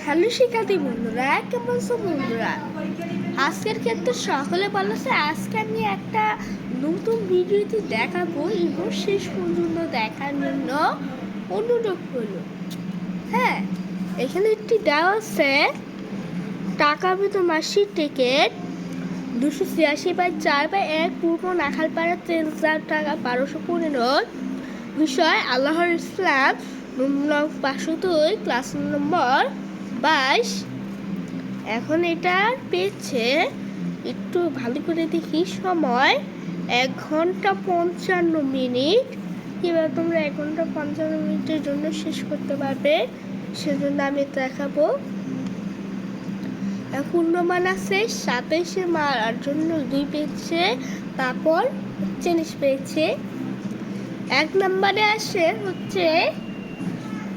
Hello শিক্ষার্থী বন্ধুরা, কেমন আছো বন্ধুরা? আজকের ক্ষেত্রে সকলে ভালো আছে। আজকে আমি একটা নতুন ভিডিওতে দেখাবো এবং শেষ পর্যন্ত দেখার জন্য অনুরোধ করলো। হ্যাঁ, এখানে একটি দেওয়া আছে টাকা বেতন মাসিক টিকিট 286/4/1 পূর্ব নাখালপাড়া 3,000 টাকা 1215। বিষয় আল্লাহর ইসলাম 502 ক্লাস নম্বর 22। এখন এটা পেয়েছে একটু ভালো করে দেখি। সময় 1 ঘন্টা 55 মিনিট। কিভাবে তোমরা 1 ঘন্টা 55 মিনিটের জন্য শেষ করতে পারবে সেজন্য আমি দেখাবো। পূর্ণমান আছে 27 মারার জন্য 2 পেয়েছে, তারপর 40 পেয়েছে। 1 নম্বরে আসে হচ্ছে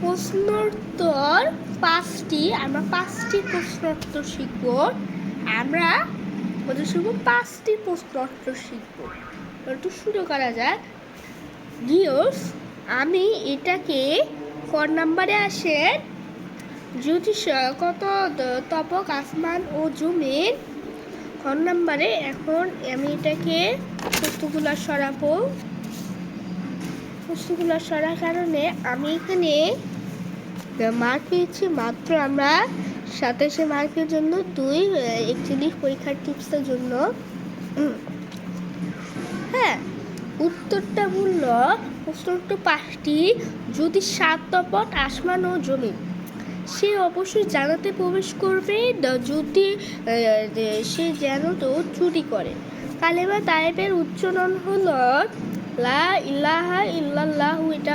প্রশ্নোত্তর 5টি। আমরা 5টি প্রশ্নোত্তর শিখব। আমরা শিখব 5টি প্রশ্নোত্তর শিখব। একটু শুরু করা যাক। গিয়স আমি এটাকে ক নম্বরে আসে জ্যোতিষ কত তপক আসমান ও জমিন। খ নম্বরে এখন আমি এটাকে প্রশ্নগুলো সরাবো। প্রশ্নগুলো সরার কারণে আমি এখানে মার্ক পেয়েছি মাত্র আমরা 27 মার্কের জন্য 2, 41 পরীক্ষার টিপসের জন্য। হ্যাঁ, উত্তরটা বলল প্রশ্নটা 5টি। যদি 7 তপক আসমান ও জমিন, সে অবশ্যই জান্নাতে প্রবেশ করবে যদি সে যেন তো চুরি করে। কালেমা তায়েবের উচ্চারণ হলো লা ইলাহা ইল্লাল্লাহু। এটা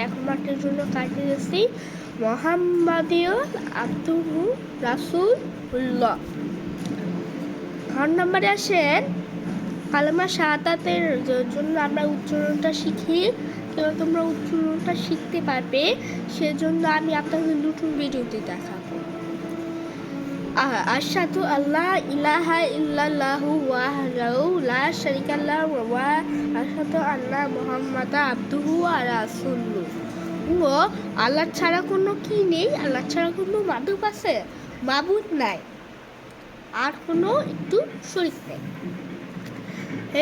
এখন মার্কের জন্য কাটিয়ে দিয়েছি। মুহাম্মাদুর আবদুহু রাসূলুল্লাহ। 4 নম্বরে আসেন কালেমা শাহাদাতের জন্য আমরা উচ্চারণটা শিখি। কেউ তোমরা উচ্চারণটা শিখতে পারবে সেজন্য আমি আপনাদের নতুন ভিডিওতে দেখাবো। আশহাদু আল্লা ইলাহা ইল্লাল্লাহু ওয়াহদাহু লা শারীকা লাহু ওয়া আশহাদু আন্না মুহাম্মাদান আবদুহু ওয়া রাসূলুহু। ও আল্লাহ ছাড়া কোনো কি নেই, আল্লাহ ছাড়া কোনো মাবুদ আছে? মাবুদ নাই, আর কোনো একটু শরীক নেই।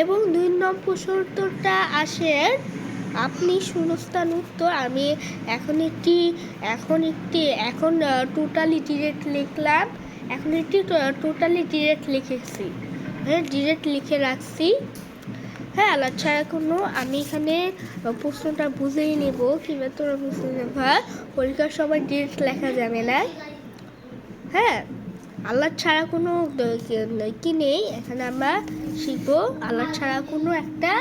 এবং 2 নম্বর প্রশ্নোত্তরটা আসে আপনি শূন্যস্থান উত্তর। আমি এখন টোটালি ডিরেক্ট লিখলাম। এখন টোটালি ডিরেক্ট লিখেছি। হ্যাঁ, ডিরেক্ট লিখে রাখছি। হ্যাঁ, আল্লাহ ছাড়া কোনো, আমি এখানে প্রশ্নটা বুঝেই নেব কিভাবে তোমরা বুঝতে নেবা। পরীক্ষার সময় ডিরেক্ট লেখা যাবে না। হ্যাঁ, আল্লাহ ছাড়া কোনো কি নেই। এখানে আমরা শিখবো আল্লাহ ছাড়া কোনো একটা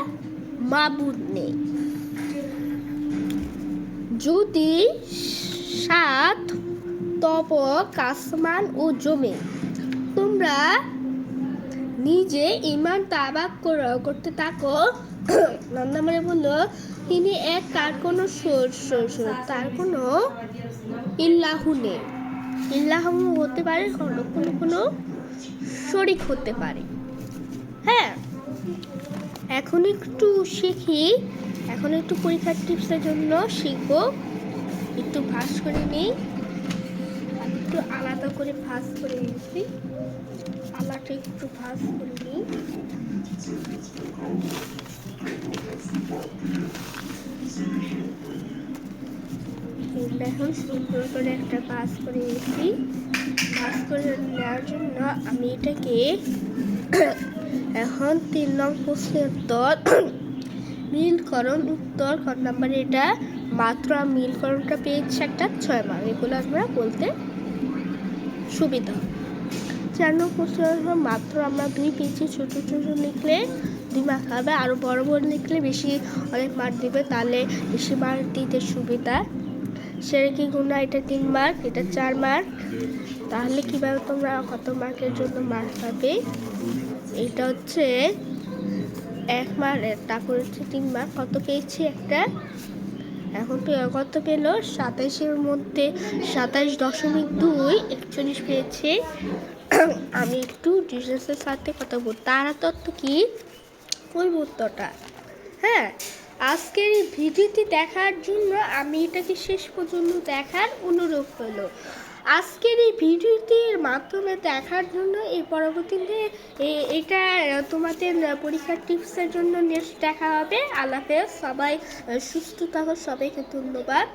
মাবুদ নেই। যদি 7 তপক আসমান ও জমিন তোমরা নিজে ঈমান তাবাক করতে থাকো। নম্বরে বললো তিনি এক, তার কোনো তার কোনো ইল্লাহু নেই। ইল্লাহু হতে পারে কোনো শরীক হতে পারে। হ্যাঁ, এখন একটু শিখি। এখন একটু পরীক্ষার টিপসের জন্য শিখবো। একটু ভাঁজ করে নিই। আমি একটু আলাদা করে ভাঁজ করে নিচ্ছি। আলাদা একটু ভাঁজ করে নিই। এখন সুন্দর করে একটা ভাঁজ করে নিচ্ছি। ভাঁজ করে নেওয়ার জন্য আমি এটাকে এখন 3 নং প্রশ্নের উত্তর মিলকরণ উত্তর খ নাম্বারে এটা মাত্র মিলকরণটা পেয়েছে একটা 6 মার্ক। এগুলো আমরা বলতে সুবিধা। 4 নং প্রশ্নের মাত্র আমরা 2 পেয়েছি। ছোট ছোট লিখলে 2 মার্ক হবে, আরও বড় বড় লিখলে অনেক মার্ক দেবে, তাহলে বেশি মার্ক দিতে সুবিধা। সেরেকি গুণা এটা 3 মার্ক, এটা 4 মার্ক। তাহলে কিভাবে তোমরা কত মার্কের জন্য মার্ক পাবে? এটা হচ্ছে 1 মার্ক, তারপর হচ্ছে 3 মার্ক। কত পেয়েছি একটা? এখন কত পেলো? 27-এর মধ্যে 27.2 41 পেয়েছে। আমি একটু ডিটেলসের সাথে কথা বলবো। তারা তত্ত্ব কি করবো উত্তরটা। হ্যাঁ, আজকের এই ভিডিওটি দেখার জন্য আমি এটাকে শেষ পর্যন্ত দেখার অনুরোধ হলো। আজকের এই ভিডিওটির মাধ্যমে দেখার জন্য এই পরবর্তীতে এটা তোমাদের পরীক্ষার টিপসের জন্য নেক্সট দেখা হবে। আল্লাহ হাফেজ, সবাই সুস্থ থাকো, সবাইকে ধন্যবাদ।